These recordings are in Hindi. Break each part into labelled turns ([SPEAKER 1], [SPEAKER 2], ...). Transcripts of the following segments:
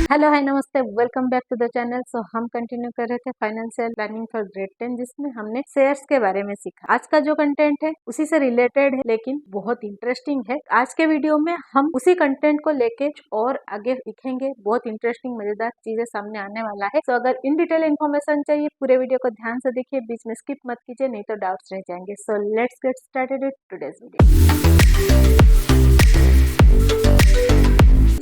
[SPEAKER 1] हेलो हाय नमस्ते, welcome back to the channel. So हम कंटिन्यू कर रहे थे फाइनेंशियल प्लानिंग फॉर ग्रेड 10, जिसमें हमने शेयर्स के बारे में सीखा। आज का जो कंटेंट है उसी से रिलेटेड है, लेकिन बहुत इंटरेस्टिंग है। आज के वीडियो में हम उसी कंटेंट को लेके और आगे सीखेंगे। बहुत इंटरेस्टिंग मजेदार चीजें सामने आने वाला है। तो अगर इन डिटेल इन्फॉर्मेशन चाहिए, पूरे वीडियो को ध्यान से देखिए, बीच में स्किप मत कीजिए, नहीं तो डाउट्स रह जाएंगे। So let's get started with today's video.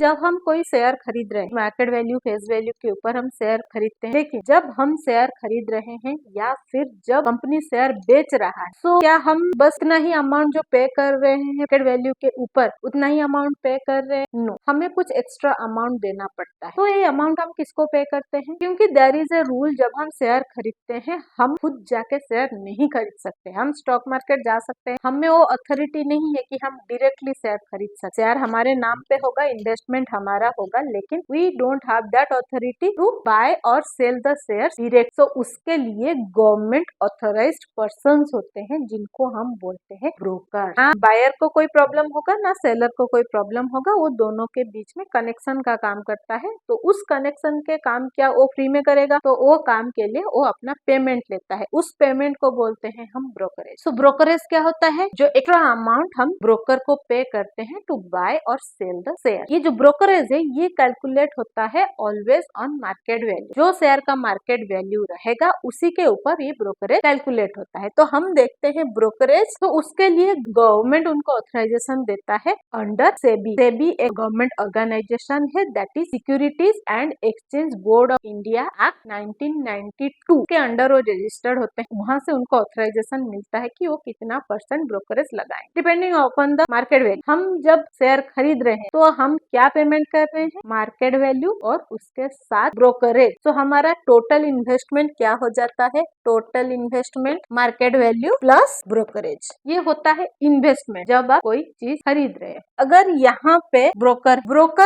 [SPEAKER 1] जब हम कोई शेयर खरीद रहे हैं, मार्केट वैल्यू फेस वैल्यू के ऊपर हम शेयर खरीदते हैं। लेकिन जब हम शेयर खरीद रहे हैं या फिर जब कंपनी शेयर बेच रहा है, तो क्या हम बस उतना ही अमाउंट जो पे कर रहे हैं मार्केट वैल्यू के ऊपर उतना ही अमाउंट पे कर रहे हैं? नो, हमें कुछ एक्स्ट्रा अमाउंट देना पड़ता है। तो ये अमाउंट हम किसको पे करते हैं? क्योंकि देयर इज ए रूल, जब हम शेयर खरीदते हैं हम खुद जाके शेयर नहीं खरीद सकते। हम स्टॉक मार्केट जा सकते हैं, हमें वो अथॉरिटी नहीं है कि हम डायरेक्टली शेयर खरीद सकते। शेयर हमारे नाम पे होगा, इन्वेस्टमेंट हमारा होगा, लेकिन we don't have that authority to buy और सेल द शेयर्स डायरेक्ट। तो उसके लिए गवर्नमेंट ऑथराइज्ड पर्संस होते हैं, जिनको हम बोलते हैं ब्रोकर। ना बायर को कोई प्रॉब्लम होगा, ना सेलर को कोई प्रॉब्लम होगा, वो दोनों के बीच में कनेक्शन का काम करता है। तो उस कनेक्शन के काम क्या वो फ्री में करेगा? तो वो काम के लिए वो अपना पेमेंट लेता है, उस पेमेंट को बोलते हैं हम ब्रोकरेज। तो ब्रोकरेज क्या होता है? जो एक्स्ट्रा अमाउंट हम ब्रोकर को पे करते हैं टू बाय और सेल द शेयर। ये जो ब्रोकरेज है ये कैलकुलेट होता है ऑलवेज ऑन मार्केट वैल्यू। जो शेयर का मार्केट वैल्यू रहेगा उसी के ऊपर ये ब्रोकरेज कैलकुलेट होता है। तो हम देखते हैं ब्रोकरेज, तो उसके लिए गवर्नमेंट उनको ऑथराइजेशन देता है अंडर सेबी। सेबी एक गवर्नमेंट ऑर्गेनाइजेशन है, that is securities and exchange board of India act 1992 के अंडर वो रजिस्टर्ड होते हैं। वहां से उनको ऑथराइजेशन मिलता है कि वो कितना % ब्रोकरेज लगाएं depending upon the market value. हम जब शेयर खरीद रहे हैं तो हम क्या पेमेंट कर रहे हैं? मार्केट वैल्यू और उसके साथ ब्रोकरेज। तो हमारा टोटल इन्वेस्टमेंट क्या हो जाता है? Total investment market value plus brokerage, ये होता है इन्वेस्टमेंट जब आप कोई चीज खरीद रहे हैं। अगर यहाँ पे ब्रोकर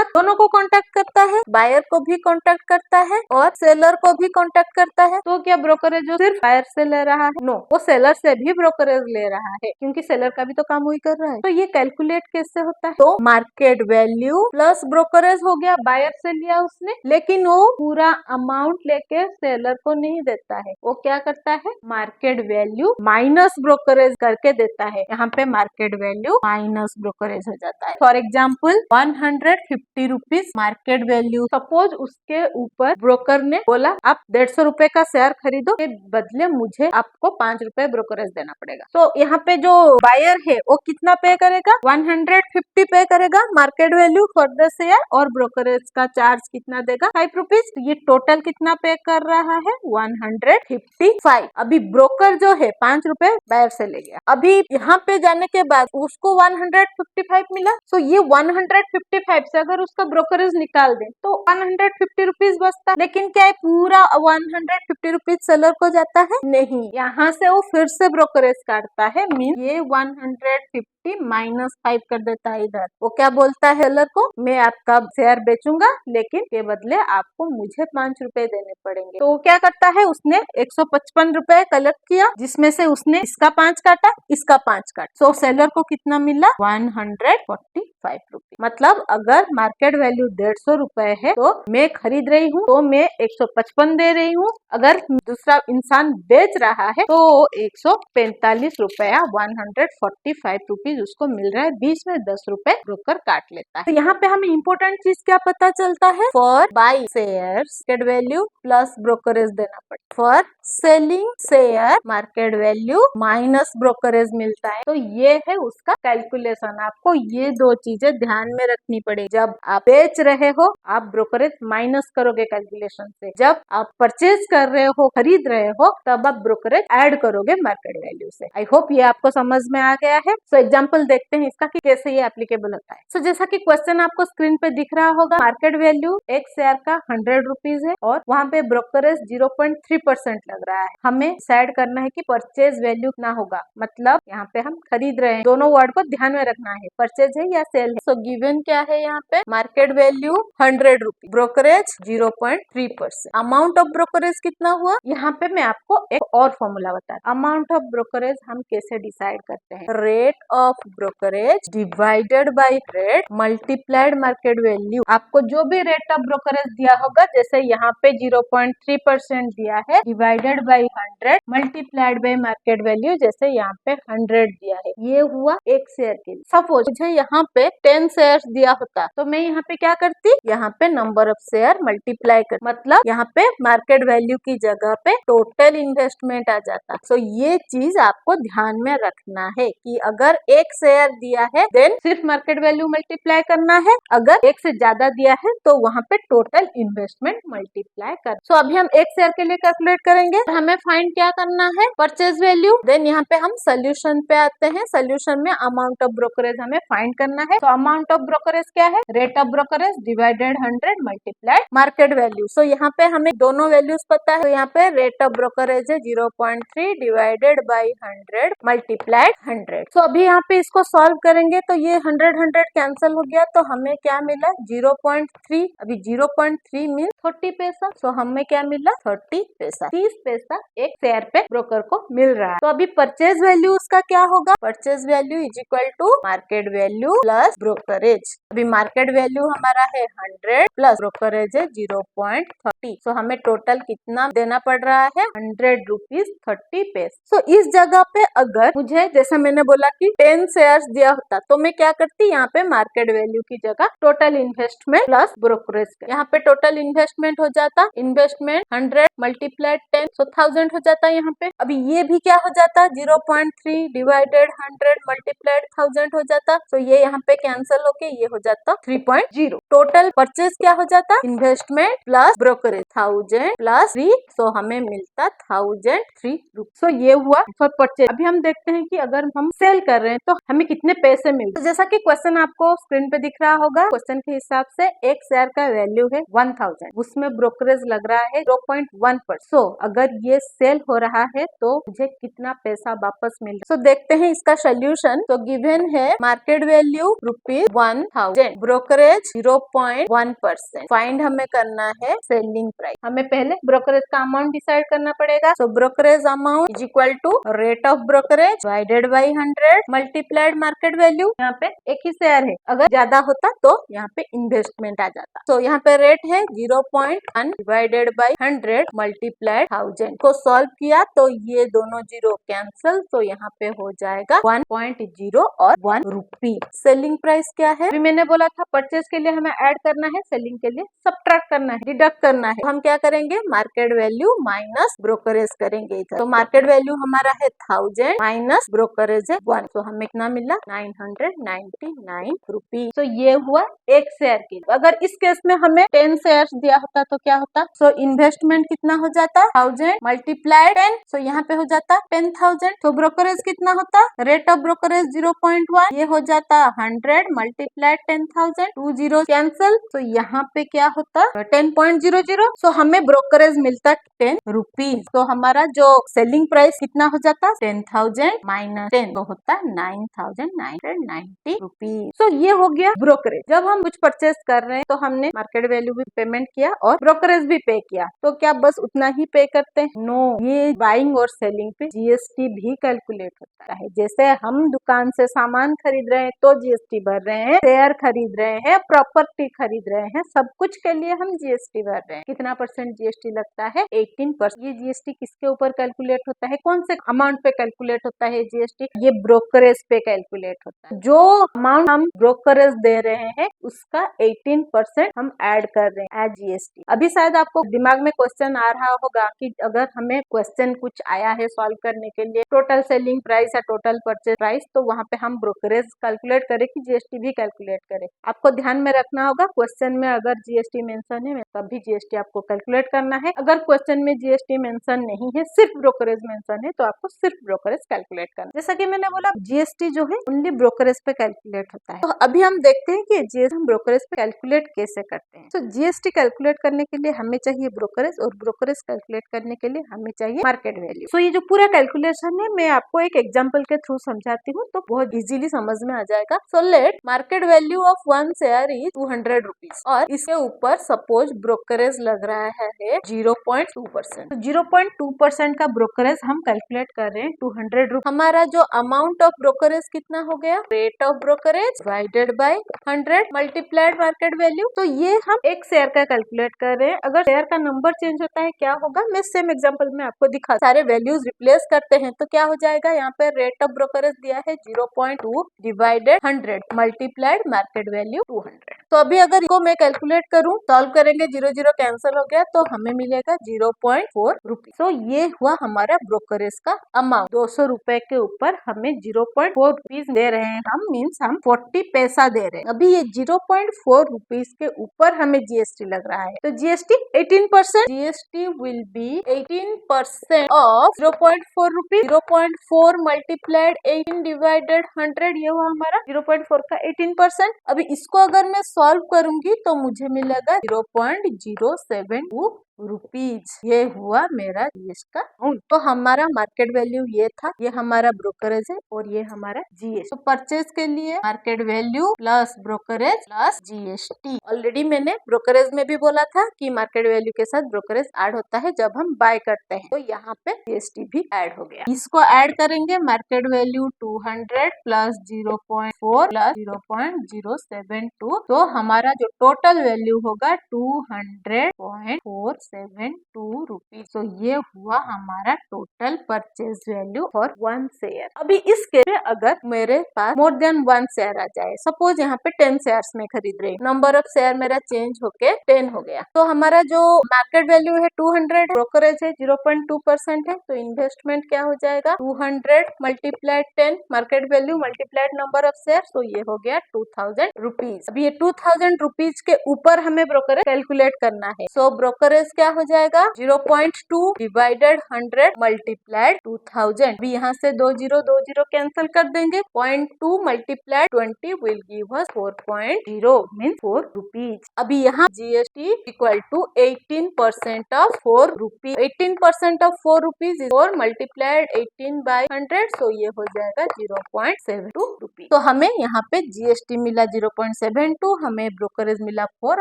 [SPEAKER 1] दोनों को कांटेक्ट करता है, बायर को भी कांटेक्ट करता है और सेलर को भी कांटेक्ट करता है, तो क्या ब्रोकरेज जो सिर्फ बायर से ले रहा है? नो, वो सेलर से भी ब्रोकरेज ले रहा है, क्योंकि सेलर का भी तो काम वही कर रहा है। तो ये कैलकुलेट कैसे होता है? तो मार्केट वैल्यू प्लस ब्रोकरेज हो गया, बायर से लिया उसने, लेकिन वो पूरा अमाउंट लेके सेलर को नहीं देता है। वो क्या करता है? मार्केट वैल्यू माइनस ब्रोकरेज करके देता है। यहाँ पे मार्केट वैल्यू माइनस ब्रोकरेज हो जाता है। For example 150 rupees market value, suppose उसके ऊपर ब्रोकर ने बोला आप 150 रुपए का शेयर खरीदो, के बदले मुझे आपको 5 रुपए ब्रोकरेज देना पड़ेगा। तो यहाँ पे जो बायर है वो कितना पे करेगा? 150 पे करेगा market value for the share, और ब्रोकरेज का चार्ज कितना देगा? 5 रुपीज। ये टोटल कितना पे कर रहा है? 155। अभी ब्रोकर जो है 5 रुपए बायर से ले गया। अभी यहाँ पे जाने के बाद उसको 155 मिला। तो ये 155 से अगर उसका ब्रोकरेज निकाल दे तो 150 रुपीज बचता। लेकिन क्या है, पूरा 150 रुपीज सेलर को जाता है? नहीं, यहाँ से वो फिर से ब्रोकरेज काटता है। मीन ये 150 -5 कर देता है इधर। वो क्या बोलता है सेलर को? मैं आपका शेयर बेचूंगा, लेकिन के बदले आपको मुझे 5 रुपए देने पड़ेंगे। तो वो क्या करता है? उसने 155 रुपए कलेक्ट किया, जिसमें से उसने इसका 5 काटा, इसका 5 काटा। तो सेलर को कितना मिला? 145 रुपए। मतलब अगर मार्केट वैल्यू 150 रुपए है तो मैं खरीद रही हूँ तो मैं 155 दे रही हूँ। अगर दूसरा इंसान बेच रहा है तो 145 रुपया 145 रुपीज उसको मिल रहा है। बीच में 10 रुपए ब्रोकर काट लेता है। तो यहाँ पे हमें इम्पोर्टेंट चीज क्या पता चलता है? For by shares market value plus brokerage देना पड़ता है। For selling share market value minus brokerage मिलता है। तो ये है उसका कैलकुलेशन। आपको ये दो चीजें ध्यान में रखनी पड़ेगी। जब आप बेच रहे हो आप ब्रोकरेज माइनस करोगे कैलकुलेशन से, जब आप परचेज कर रहे हो, खरीद रहे हो, तब आप ब्रोकरेज ऐड करोगे मार्केट वैल्यू से। आई होप ये आपको समझ में आ गया है। सो एग्जाम्पल देखते हैं इसका कि कैसे ये एप्लीकेबल होता है। सो जैसा कि क्वेश्चन आपको स्क्रीन पे दिख रहा होगा, मार्केट वैल्यू एक शेयर का 100 रुपीज है और वहाँ पे ब्रोकरेज 0.3% लग रहा है। हमें डिसाइड करना है कि परचेज वैल्यू कितना होगा। मतलब यहाँ पे हम खरीद रहे हैं, दोनों वर्ड को ध्यान में रखना है, परचेज है या सेल है। सो गिवन क्या है यहाँ पे, market value 100 rupees, brokerage 0.3%। Amount of brokerage कितना हुआ, यहाँ पे मैं आपको एक और फॉर्मूला बता रहा हूँ। अमाउंट ऑफ ब्रोकरेज हम कैसे डिसाइड करते हैं, rate of brokerage divided by rate multiplied market value. आपको जो भी रेट ऑफ ब्रोकरेज दिया होगा, जैसे यहाँ पे 0.3% दिया है, divided by 100 multiplied by market value, जैसे यहाँ पे 100 दिया है। ये हुआ एक शेयर के लिए। सपोज मुझे यहाँ पे 10 शेयर्स दिया होता तो मैं यहाँ पे क्या करती, यहाँ पे नंबर ऑफ शेयर मल्टीप्लाई कर, मतलब यहाँ पे मार्केट वैल्यू की जगह पे टोटल इन्वेस्टमेंट आ जाता। सो ये चीज आपको ध्यान में रखना है कि अगर एक शेयर दिया है देन सिर्फ मार्केट वैल्यू मल्टीप्लाई करना है, अगर एक से ज्यादा दिया है तो वहाँ पे टोटल इन्वेस्टमेंट मल्टीप्लाई कर। सो अभी हम एक शेयर के लिए कैलकुलेट करेंगे। हमें फाइंड क्या करना है, परचेज वैल्यू। देन यहाँ पे हम सोल्यूशन पे आते हैं। सोल्यूशन में अमाउंट ऑफ ब्रोकरेज हमें फाइंड करना है। तो अमाउंट ऑफ ब्रोकरेज क्या है, rate of brokerage divided 100 multiplied market value. So यहाँ पे हमें दोनों वैल्यूज पता है। तो यहाँ पे रेट ऑफ ब्रोकरेज है 0.3 डिवाइडेड बाई 100 मल्टीप्लाइड 100। सो अभी यहाँ पे इसको सॉल्व करेंगे तो ये 100 कैंसिल हो गया, तो हमें क्या मिला 0.3। अभी 0.3 मीन 30 पैसा। सो हमें क्या मिला 30 पैसा, 30 पैसा एक शेयर पे ब्रोकर को मिल रहा है। तो अभी परचेज वैल्यू उसका क्या होगा, purchase value is equal to market value plus brokerage. अभी मार्केट वैल्यू हमारा है 100 प्लस ब्रोकरेज है 0.30। सो हमें टोटल कितना देना पड़ रहा है 100 रुपीज 30 पैसे। सो इस जगह पे अगर मुझे जैसा मैंने बोला कि 10 शेयर्स दिया होता तो मैं क्या करती, यहाँ पे मार्केट वैल्यू की जगह टोटल इन्वेस्टमेंट प्लस ब्रोकरेज, यहाँ पे टोटल इन्वेस्टमेंट हो जाता, इन्वेस्टमेंट 100 मल्टीप्लाइड 10, सो 1000 हो जाता है यहाँ पे। अभी ये भी क्या हो जाता, 0.3 डिवाइडेड 100 मल्टीप्लाइड 1000 हो जाता। तो ये यहाँ पे कैंसिल होके ये हो जाता 3.0। टोटल परचेज क्या हो जाता, इन्वेस्टमेंट प्लस ब्रोकरेज 1000 प्लस 3, सो हमें मिलता 1003 रुपीज। सो ये हुआ फॉर परचेज। अभी हम देखते हैं कि अगर हम सेल कर रहे हैं तो हमें कितने पैसे मिलते। तो जैसा कि क्वेश्चन आपको स्क्रीन पे दिख रहा होगा, क्वेश्चन के हिसाब से एक शेयर का वैल्यू है 1000, उसमें ब्रोकरेज लग रहा है 0.1%। सो अगर ये सेल हो रहा है तो मुझे कितना पैसा वापस मिल रहा है। सो देखते हैं इसका सोल्यूशन। तो गिवन है मार्केट वैल्यू ₹1000, ब्रोकरेज 0.1%। फाइंड हमें करना है सेलिंग प्राइस। हमें पहले ब्रोकरेज का अमाउंट डिसाइड करना पड़ेगा। So brokerage amount is equal to rate of brokerage divided by 100 multiplied market value. यहाँ पे एक ही शेयर है, अगर ज्यादा होता तो यहाँ पे इन्वेस्टमेंट आ जाता। तो यहाँ पे रेट है 0.1 डिवाइडेड बाई 100 मल्टीप्लाइड 1000 को सॉल्व किया तो ये दोनों जीरो कैंसिल, तो यहाँ पे हो जाएगा 1.0 और 1 रुपी। सेलिंग प्राइस क्या है, अभी मैंने बोला था परचेज के लिए हमें ऐड करना है, सेलिंग के लिए सब्ट्रैक्ट करना है, डिडक्ट करना है। हम क्या करेंगे, मार्केट वैल्यू माइनस ब्रोकरेज करेंगे इधर। तो मार्केट वैल्यू हमारा है 1000 माइनस ब्रोकरेज है 1, तो हमें कितना मिला 999 रुपीज। तो ये हुआ एक शेयर के लिए। अगर इस केस में हमें 10 शेयर्स दिया होता तो क्या होता, सो इन्वेस्टमेंट कितना हो जाता 1000 मल्टीप्लाइड 10, सो यहाँ पे हो जाता 10,000। तो ब्रोकरेज कितना होता, रेट ऑफ ब्रोकरेज 0.1, ये हो जाता 100 मल्टीप्लाइड 10,000, 2 जीरो कैंसिल, तो यहाँ पे क्या होता 10.00। सो हमें ब्रोकरेज मिलता 10 रुपीज। तो हमारा जो सेलिंग प्राइस कितना हो जाता 10,000 माइनस 10, तो होता 9,990 रुपीज। सो ये हो गया ब्रोकरेज। जब हम कुछ परचेज कर रहे हैं तो हमने मार्केट वैल्यू भी पेमेंट किया और ब्रोकरेज भी पे किया, तो क्या बस उतना ही पे करते हैं? नो, ये बाइंग और सेलिंग पे जीएसटी भी कैलकुलेट होता है। जैसे हम दुकान से सामान खरीद रहे हैं तो जीएसटी भर रहे हैं, शेयर खरीद रहे हैं, प्रॉपर्टी खरीद रहे हैं, सब कुछ के लिए हम जीएसटी भर रहे हैं। कितना परसेंट जीएसटी लगता है 18%। ये जीएसटी किसके ऊपर कैलकुलेट होता है, कौन से अमाउंट पे कैलकुलेट होता है जीएसटी, ये ब्रोकरेज पे कैलकुलेट होता है। जो अमाउंट हम ब्रोकरेज दे रहे हैं उसका 18% हम ऐड कर रहे हैं एज जीएसटी। अभी शायद आपको दिमाग में क्वेश्चन आ रहा होगा कि अगर हमें क्वेश्चन कुछ आया है सॉल्व करने के लिए, टोटल सेलिंग प्राइस या टोटल परचेज प्राइस, तो वहाँ पे हम ब्रोकरेज कैलकुलेट करें कि जीएसटी भी कैलकुलेट करें। आपको ध्यान में रखना होगा, क्वेश्चन में अगर जीएसटी मेंशन है तब भी जीएसटी आपको कैलकुलेट करना है। अगर क्वेश्चन में जीएसटी मेंशन नहीं है, सिर्फ ब्रोकरेज मेंशन है, तो आपको सिर्फ ब्रोकरेज कैलकुलेट करना। जैसा कि मैंने बोला जीएसटी जो है ओनली ब्रोकरेज पे कैलकुलेट होता है। तो अभी हम देखते हैं कि जीएसटी हम ब्रोकरेज पे कैलकुलेट कैसे करते हैं। तो जीएसटी कैलकुलेट करने के लिए हमें चाहिए ब्रोकरेज, और ब्रोकरेज कैलकुलेट करने के लिए हमें चाहिए मार्केट वैल्यू। तो ये जो पूरा कैलकुलेशन है मैं आपको एक एग्जांपल के थ्रू समझाती हूँ, तो बहुत इजीली समझ में आ जाएगा। So let market value of one share is 200 rupees और इसके ऊपर सपोज ब्रोकरेज लग रहा है 0.2%। 0.2% का ब्रोकरेज हम कैलकुलेट कर रहे हैं 200 रुपीज। हमारा जो अमाउंट ऑफ ब्रोकरेज कितना हो गया, rate of brokerage divided by 100 multiplied market value. तो ये हम एक शेयर का कैलकुलेट कर रहे हैं। अगर शेयर का नंबर चेंज होता है क्या होगा, मैं सेम एग्जांपल में आपको दिखा, सारे वैल्यूज रिप्लेस करते हैं तो क्या हो जाएगा, यहाँ पे रेट ऑफ ब्रोकरेज दिया है 0.2 डिवाइडेड 100 मल्टीप्लाइड मार्केट वैल्यू 200। तो अभी अगर इसको मैं कैलकुलेट करूं, सॉल्व करेंगे, 0 कैंसिल हो गया तो हमें मिलेगा 0.4 रुपीज। तो ये हुआ हमारा ब्रोकरेज का अमाउंट। 200 रुपए के ऊपर हमें 0.4 रुपीज दे रहे हैं हम, मीन्स हम 40 पैसा दे रहे हैं। अभी ये 0.4 रुपीज के ऊपर हमें जीएसटी लग रहा है, तो GST 18%। GST will be 18% of 0.4 rupees. 0.4 multiplied 18 divided 100, ये हुआ हमारा 0.4 का 18%। अभी इसको अगर मैं सॉल्व करूंगी तो मुझे मिलेगा 0.072 रुपीज। ये हुआ मेरा जीएसटी का अमाउंट। तो हमारा मार्केट वैल्यू ये था, ये हमारा ब्रोकरेज है और ये हमारा जीएसटी। तो परचेज के लिए market value plus brokerage plus GST. Already मैंने ब्रोकरेज में भी बोला था कि मार्केट वैल्यू के साथ ब्रोकरेज ऐड होता है जब हम बाय करते हैं, तो यहाँ पे जीएसटी भी ऐड हो गया। इसको ऐड करेंगे, मार्केट वैल्यू 200 प्लस 0.4 प्लस 0.072, तो हमारा जो टोटल वैल्यू होगा 200.472 रुपीज। तो ये हुआ हमारा total purchase value for one share. अभी इस केस में अगर मेरे पास मोर देन वन शेयर आ जाए, सपोज यहाँ पे 10 शेयर्स में खरीद रही, नंबर ऑफ शेयर मेरा चेंज होके 10 हो गया, तो हमारा जो मार्केट वैल्यू है 200, ब्रोकरेज है 0.2% है, तो इन्वेस्टमेंट क्या हो जाएगा, 200 multiplied 10 market value multiplied number of share, तो ये हो गया 2000 रुपीज। अब ये 2000 रुपीज के ऊपर हमें ब्रोकरेज कैलकुलेट करना है। सो ब्रोकरेज क्या हो जाएगा, 0.2 डिवाइडेड 100 मल्टीप्लाइड 2000। अभी यहाँ से 20 कैंसिल कर देंगे, 0.2 multiplied 20 will give us 4.0 means 4 rupees. अभी यहाँ GST equal to 18% of 4 rupees. 18% of 4 rupees is 4 multiplied 18 by 100, so ये हो जाएगा 0.72 रुपीज। तो हमें यहाँ पे जीएसटी मिला 0.72, हमें ब्रोकरेज मिला 4,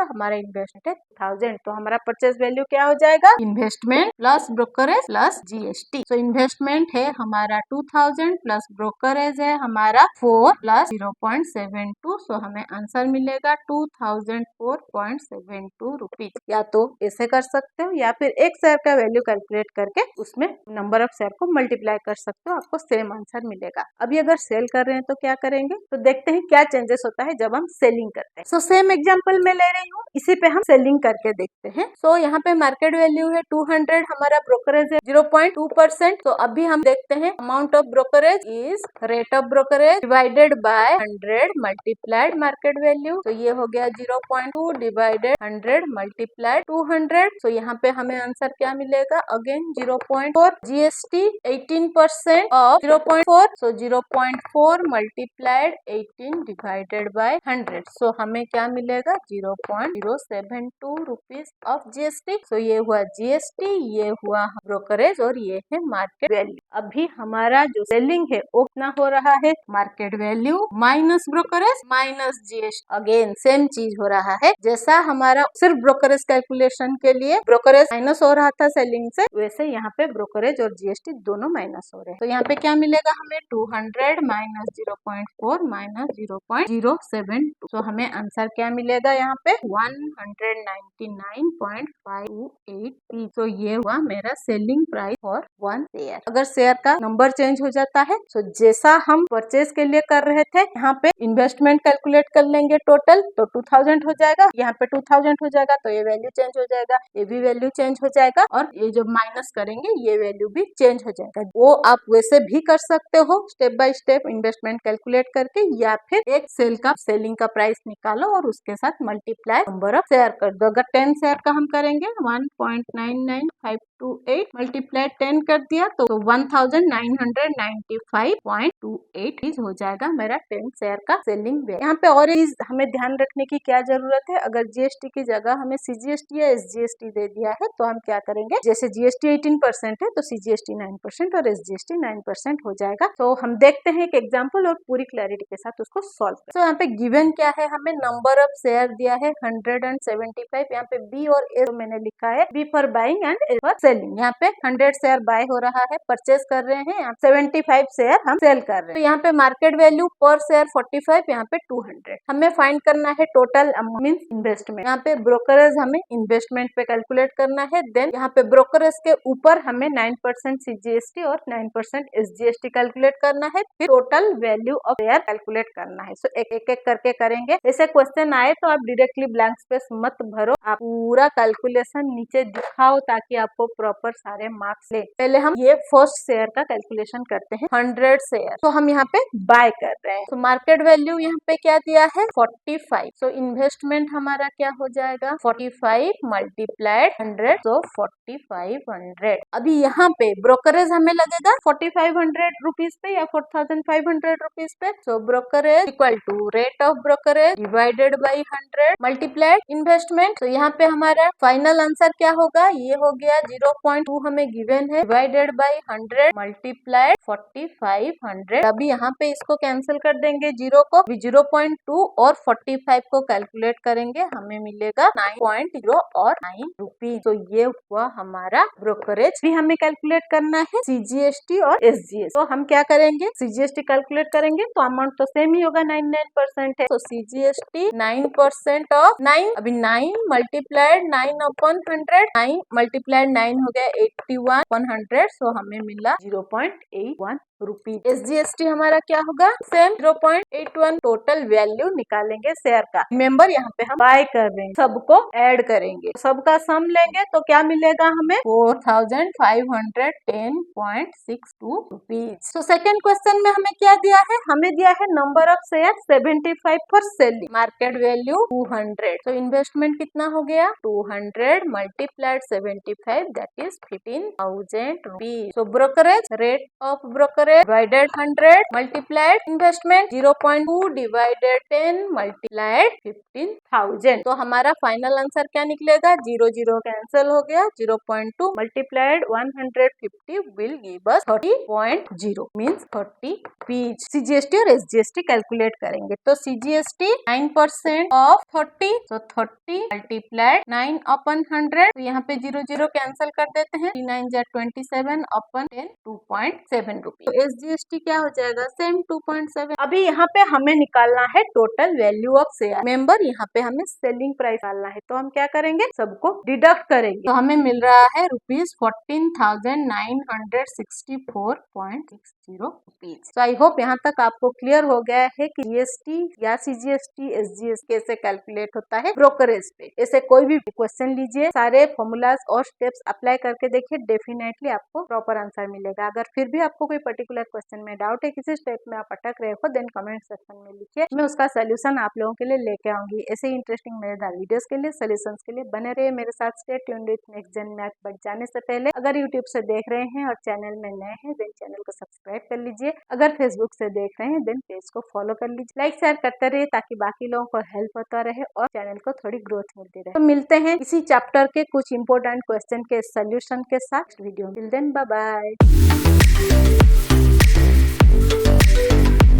[SPEAKER 1] हमारा इन्वेस्टमेंट है 1000। तो हमारा परचेज वैल्यू क्या हो जाएगा, investment plus brokerage plus GST. तो इन्वेस्टमेंट है हमारा 2000 प्लस ब्रोकरेज है हमारा 4 प्लस 0.72, सो हमें आंसर मिलेगा 2004.72 रुपीज। या तो ऐसे कर सकते हो या फिर एक शेयर का वैल्यू कैलकुलेट करके उसमें नंबर ऑफ शेयर को मल्टीप्लाई कर सकते हो, आपको सेम आंसर मिलेगा। अभी अगर सेल कर रहे हैं तो क्या करेंगे, तो देखते हैं क्या चेंजेस होता है जब हम सेलिंग करते हैं। सो सेम एग्जांपल मैं ले रही हूँ, इसी पे हम सेलिंग करके देखते हैं। सो यहाँ पे मार्केट वैल्यू है 200, हमारा ब्रोकरेज है 0.2%। तो अभी हम देखते हैं amount of brokerage is rate of brokerage divided by 100 multiplied market value, तो ये हो गया 0.2 डिवाइडेड 100 मल्टीप्लाइड 200। तो यहाँ पे हमें आंसर क्या मिलेगा, again 0.4, GST 18% of 0.4, so 0.4 multiplied 18 divided by 100, सो हमें क्या मिलेगा 0.072 रुपीज ऑफ जीएसटी। सो ये हुआ जीएसटी, ये हुआ ब्रोकरेज और ये है मार्केट वैल्यू। अभी हमारा जो सेलिंग है वो कितना हो रहा है, market value minus brokerage minus GST. Again same चीज हो रहा है, जैसा हमारा सिर्फ ब्रोकरेज कैलकुलेशन के लिए ब्रोकरेज माइनस हो रहा था सेलिंग से, वैसे यहाँ पे ब्रोकरेज और जीएसटी दोनों माइनस हो रहे हैं। तो यहाँ पे क्या मिलेगा हमें, 200 माइनस 0.4 माइनस 0.072, तो हमें आंसर क्या मिलेगा यहाँ पे 199.528। तो ये हुआ मेरा selling price for one share. अगर शेयर का नंबर चेंज हो जाता है, तो जैसा हम परचेज के लिए कर रहे थे, यहाँ पे इन्वेस्टमेंट कैलकुलेट कर लेंगे टोटल, तो 2000 हो जाएगा, यहाँ पे 2000 हो जाएगा, तो ये वैल्यू चेंज हो जाएगा, ये भी वैल्यू चेंज हो जाएगा, और ये जो माइनस करेंगे ये वैल्यू भी चेंज हो जाएगा। वो आप वैसे भी कर सकते हो, step by step investment calculate करके, या फिर एक सेल का सेलिंग का प्राइस निकालो और उसके साथ मल्टीप्लाई नंबर ऑफ शेयर कर दो। अगर 10 शेयर का हम करेंगे, 1.99528 मल्टीप्लाई 10 कर दिया तो 1995.28 हो जाएगा मेरा 10 शेयर का सेलिंग वैल्यू। यहाँ पे और चीज हमें ध्यान रखने की क्या जरूरत है, अगर जीएसटी की जगह हमें सीजीएसटी या एसजीएसटी दे दिया है तो हम क्या करेंगे, जैसे जीएसटी 18% है तो सीजीएसटी 9% और एसजीएसटी 9% हो जाएगा। तो हम देखते हैं एक एग्जाम्पल और पूरी क्लैरिटी के साथ उसको सॉल्व करें। तो यहाँ पे गिवन क्या है, हमें नंबर ऑफ शेयर दिया है 175। यहाँ पे बी और ए तो मैंने लिखा है, B for buying and A for selling. यहाँ पे 100 शेयर बाय हो रहा है, परचेज कर रहे हैं, यहाँ 75 शेयर हम सेल कर रहे हैं। तो यहाँ पे मार्केट वैल्यू पर शेयर 45, यहाँ पे 200। हमें फाइंड करना है टोटल मींस इन्वेस्टमेंट। यहाँ पे ब्रोकरेज हमें इन्वेस्टमेंट पे कैलकुलेट करना है, देन यहाँ पे ब्रोकरेज के ऊपर हमें 9% सीजीएसटी और 9% एसजीएसटी कैलकुलेट करना है, फिर total value of share calculate करना है। सो एक एक करके करेंगे। ऐसे क्वेश्चन आए तो आप डायरेक्टली ब्लैंक स्पेस मत भरो, आप पूरा कैलकुलेशन नीचे दिखाओ ताकि आपको प्रॉपर सारे मार्क्स ले। पहले हम ये फर्स्ट शेयर का कैलकुलेशन करते हैं, 100 शेयर तो हम यहाँ पे बाय कर रहे हैं। तो मार्केट वैल्यू यहाँ पे क्या दिया है 45। तो इन्वेस्टमेंट हमारा क्या हो जाएगा 45 मल्टीप्लाइड 100, तो 4500। अभी यहाँ पे ब्रोकरेज हमें लगेगा 4500 रुपीज पे या 4500 रुपीज पे। So brokerage equal to rate of brokerage divided by 100 multiplied investment. तो यहाँ पे हमारा फाइनल आंसर क्या होगा, ये हो गया 0.2 हमें गिवन है, डिवाइडेड बाई 100 मल्टीप्लाइड 4500। अभी यहाँ पे इसको कैंसिल कर देंगे जीरो को, 0.2 और 45 को कैलकुलेट करेंगे, हमें मिलेगा 9.0 और 9 रुपीज। तो ये हुआ हमारा ब्रोकरेज। भी हमें कैलकुलेट करना है सीजीएसटी और एसजीएसटी। तो हम क्या करेंगे, सीजीएसटी कैलकुलेट करेंगे तो अमाउंट तो सेम ही होगा, 99% है। तो सीजीएसटी 9% ऑफ 9, अभी 9 मल्टीप्लाइड 9 अपॉन 100, 9 मल्टीप्लाइड 9 हो गया 81 अपॉन 100। सो हमें मिला 0.81 रुपीज। एसजीएसटी हमारा क्या होगा सेम 0.81। टोटल वैल्यू निकालेंगे शेयर का। रिमेम्बर यहाँ पे हम बाय कर रहे हैं, सबको ऐड करेंगे, सबका सम लेंगे तो क्या मिलेगा हमें 4510.62 रुपीज। तो सेकेंड क्वेश्चन में हमें क्या दिया है, हमें दिया है number of share 75 for selling, market value 200। तो इन्वेस्टमेंट कितना हो गया 200 मल्टीप्लाइड 75 दैट इज 15,000 रुपीज। तो brokerage rate of brokerage divided 100 multiplied investment 0.2 divided 10 multiplied 15,000। तो हमारा फाइनल आंसर क्या निकलेगा, 0 0 कैंसिल हो गया, 0.2 multiplied 150 will give us 30.0 means 30 rupees. CGST और एसजीएसटी कैलकुलेट करेंगे तो सीजीएसटी 9% ऑफ 30, तो 30 मल्टीप्लाइड 9 अपॉन 100। तो यहाँ पे 0 0 कैंसिल कर देते हैं, 9 जा 27 अपॉन 10 2.7 रुपीज। तो एसजीएसटी क्या हो जाएगा सेम 2.7। अभी यहाँ पे हमें निकालना है total value of share. Member यहाँ पे हमें सेलिंग प्राइस डालना है, तो हम क्या करेंगे सबको डिडक्ट करेंगे। तो हमें मिल रहा है रुपीज 14,964.60 रुपीज। तो आई होप यहाँ तक आपको क्लियर हो गया है कि जीएसटी या सीजीएसटी एसजीएसटी कैसे कैलकुलेट होता है ब्रोकरेज पे। ऐसे कोई भी क्वेश्चन लीजिए, सारे फॉर्मूलाज और स्टेप्स अप्लाई करके देखिए, डेफिनेटली आपको प्रॉपर आंसर मिलेगा। अगर फिर भी आपको कोई पर्टिकुलर क्वेश्चन में डाउट है, किसी स्टेप में आप अटक रहे हो, देन कमेंट सेक्शन में लिखिए, मैं उसका सोल्यूशन आप लोगों के लिए लेके आऊंगी। ऐसे ही इंटरेस्टिंग मजेदार वीडियोस के लिए, सोल्यूशंस के लिए बने रहिए मेरे साथ। स्टे ट्यून्ड विद नेक्स्ट जन मैथ। बट जाने से पहले अगर यूट्यूब से देख रहे हैं और चैनल में नए हैं देन चैनल को सब्सक्राइब कर लीजिए। अगर फेसबुक से देख रहे हैं देन पेज को फॉलो कर लीजिए। लाइक शेयर करते रहिए ताकि बाकी लोगों को हेल्प होता रहे और चैनल को थोड़ी ग्रोथ मिलती रहे। तो मिलते हैं इसी चैप्टर के कुछ इंपोर्टेंट क्वेश्चन के सोल्यूशन के साथ video. Till then bye bye.